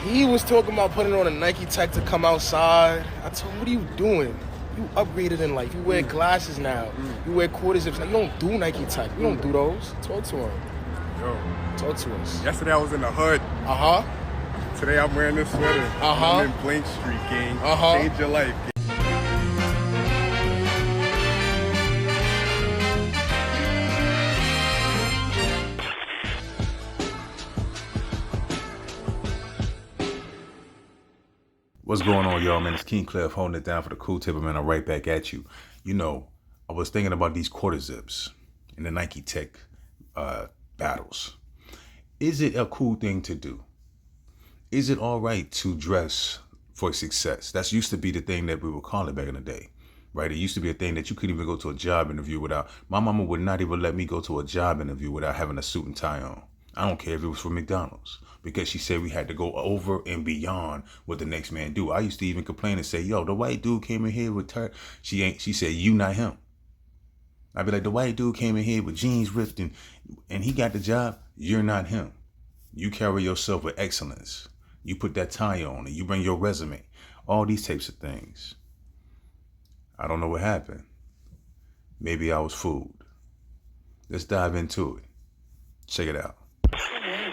He was talking about putting on a Nike Tech to come outside. I told him, what are you doing? You upgraded in life. You wear glasses now. You wear quarter zips. Now, you don't do Nike Tech. You don't do those. Talk to him. Yo, Talk to us. yesterday I was in the hood. Today I'm wearing this sweater. I'm in Blank Street, gang. Change your life, gang. What's going on, y'all, man? It's King Cliff holding it down for the Cool Tipper, man. I'm right back at you. You know, I was thinking about these quarter zips and the Nike Tech battles. Is it a cool thing to do? Is it all right to dress for success? That used to be the thing that we would call it back in the day, right? It used to be a thing that you couldn't even go to a job interview without. My mama would not even let me go to a job interview without having a suit and tie on. I don't care if it was for McDonald's, because she said we had to go over and beyond what the next man do. I used to even complain and say, yo, the white dude came in here with her. She said, you not him. I'd be like, the white dude came in here with jeans ripped and he got the job. You're not him. You carry yourself with excellence. You put that tie on and you bring your resume. All these types of things. I don't know what happened. Maybe I was fooled. Let's dive into it. Check it out.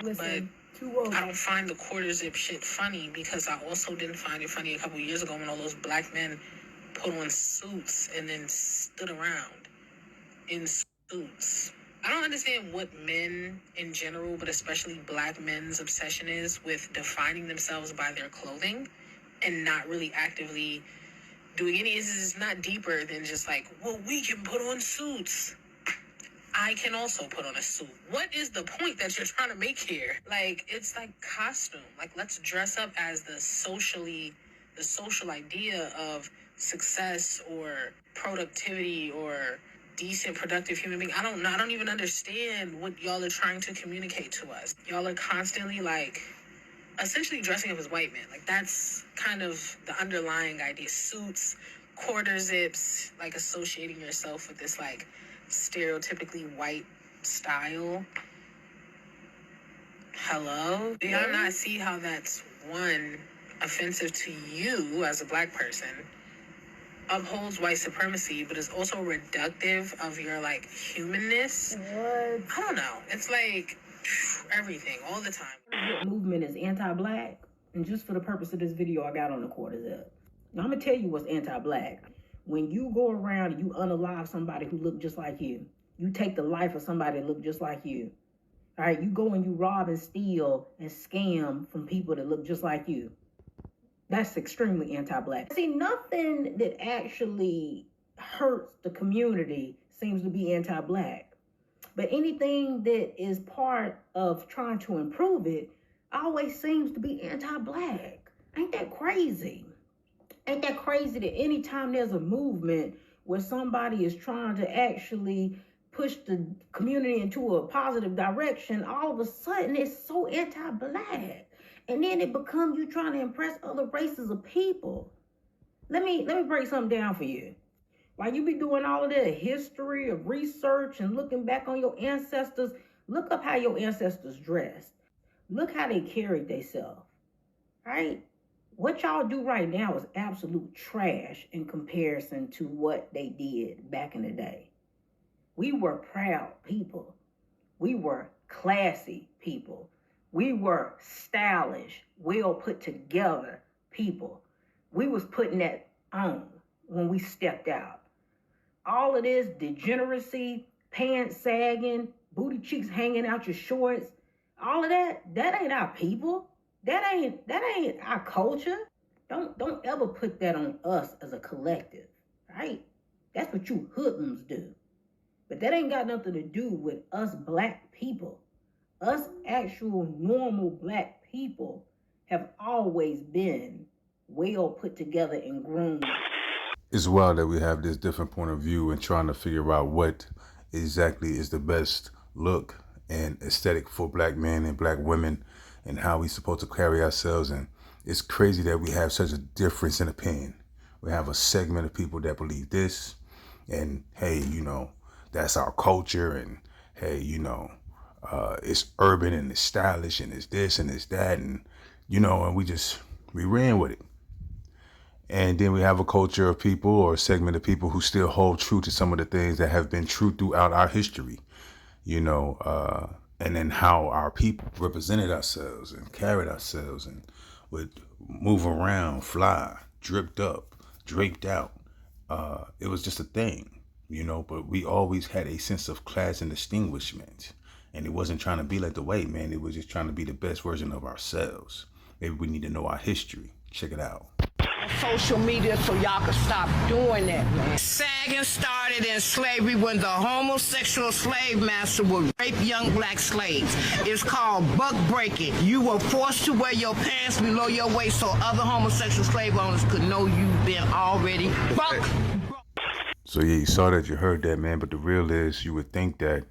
Listen, I don't find the quarter zip shit funny because I also didn't find it funny a couple years ago when all those black men put on suits and then stood around in suits. I don't understand what men in general, but especially black men's obsession is with defining themselves by their clothing and not really actively doing any. It's not deeper than just like, well, we can put on suits. I can also put on a suit. What is the point that you're trying to make here? Like, it's like costume. Like, let's dress up as the social idea of success or productivity or decent, productive human being. I don't even understand what y'all are trying to communicate to us. Y'all are constantly, like, essentially dressing up as white men. Like, that's kind of the underlying idea. Suits, quarter zips, like, associating yourself with this, like, stereotypically white style. Hello? Do y'all not see how that's, one, offensive to you as a black person, upholds white supremacy, but is also reductive of your, like, humanness? What? I don't know. It's like everything all the time. Movement is anti-black, and just for the purpose of this video, I got on the quarter zip. Now I'm gonna tell you what's anti-black. When you go around and you unalive somebody who look just like you, you take the life of somebody that look just like you. All right, you go and you rob and steal and scam from people that look just like you. That's extremely anti-black. See, nothing that actually hurts the community seems to be anti-black. But anything that is part of trying to improve it always seems to be anti-black. Ain't that crazy? Ain't that crazy that anytime there's a movement where somebody is trying to actually push the community into a positive direction, all of a sudden it's so anti-black. And then it becomes you trying to impress other races of people. Let me break something down for you. While you be doing all of that history of research and looking back on your ancestors, look up how your ancestors dressed. Look how they carried themselves, right? What y'all do right now is absolute trash in comparison to what they did back in the day. We were proud people. We were classy people. We were stylish, well put together people. We was putting that on when we stepped out. All of this degeneracy, pants sagging, booty cheeks hanging out your shorts, all of that ain't our people. That ain't our culture. Don't ever put that on us as a collective, right? That's what you hoodlums do. But that ain't got nothing to do with us black people. Us actual normal black people have always been well put together and groomed. It's wild that we have this different point of view and trying to figure out what exactly is the best look and aesthetic for black men and black women and how we supposed to carry ourselves. And it's crazy that we have such a difference in opinion. We have a segment of people that believe this and, hey, you know, that's our culture, and hey, you know, it's urban and it's stylish and it's this and it's that, and you know, and we ran with it. And then we have a culture of people or a segment of people who still hold true to some of the things that have been true throughout our history, you know, and then how our people represented ourselves and carried ourselves and would move around, fly, dripped up, draped out. It was just a thing, you know, but we always had a sense of class and distinguishment. And it wasn't trying to be like the white man. It was just trying to be the best version of ourselves. Maybe we need to know our history. Check it out. Social media so y'all can stop doing that, man. Sagging started in slavery when the homosexual slave master would rape young black slaves. It's called buck breaking. You were forced to wear your pants below your waist so other homosexual slave owners could know you've been already buck. So yeah, you saw that, you heard that, man. But the real is, you would think that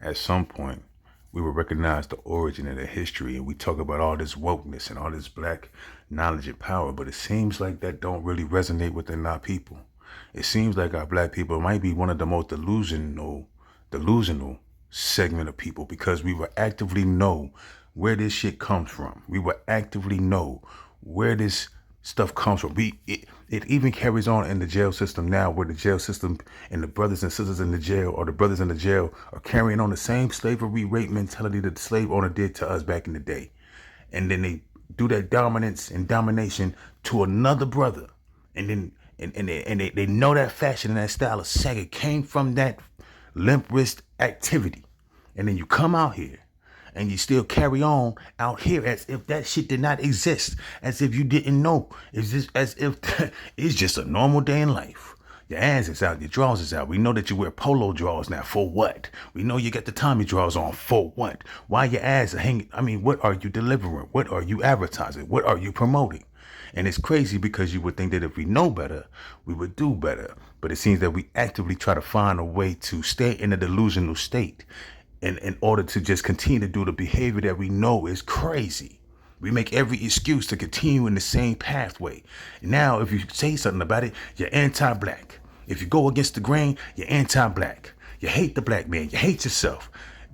at some point we would recognize the origin of the history, and we talk about all this wokeness and all this black knowledge and power, but it seems like that don't really resonate within our people. It seems like our black people might be one of the most delusional segment of people, because we will actively know where this shit comes from. We will actively know where this stuff comes from. It even carries on in the jail system now, where the jail system and the brothers and sisters in the jail, or the brothers in the jail, are carrying on the same slavery rape mentality that the slave owner did to us back in the day. And then they do that dominance and domination to another brother. And then they know that fashion and that style of sagging came from that limp wrist activity. And then you come out here and you still carry on out here as if that shit did not exist, as if you didn't know. It's just as if it's just a normal day in life. Your ass is out, your drawers is out. We know that you wear polo drawers now. For what? We know you got the Tommy drawers on. For what? Why your ass are hanging? I mean, what are you delivering? What are you advertising? What are you promoting? And it's crazy, because you would think that if we know better, we would do better. But it seems that we actively try to find a way to stay in a delusional state in order to just continue to do the behavior that we know is crazy. We make every excuse to continue in the same pathway. Now, if you say something about it, you're anti-black. If you go against the grain, you're anti-black. You hate the black man. You hate yourself.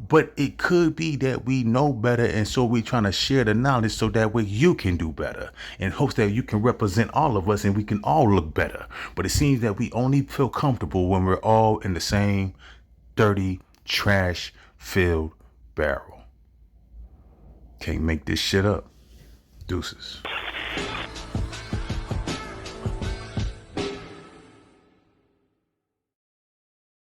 But it could be that we know better, and so we're trying to share the knowledge so that way you can do better, in hopes that you can represent all of us and we can all look better. But it seems that we only feel comfortable when we're all in the same dirty, trash-filled barrel. Can't make this shit up. Deuces.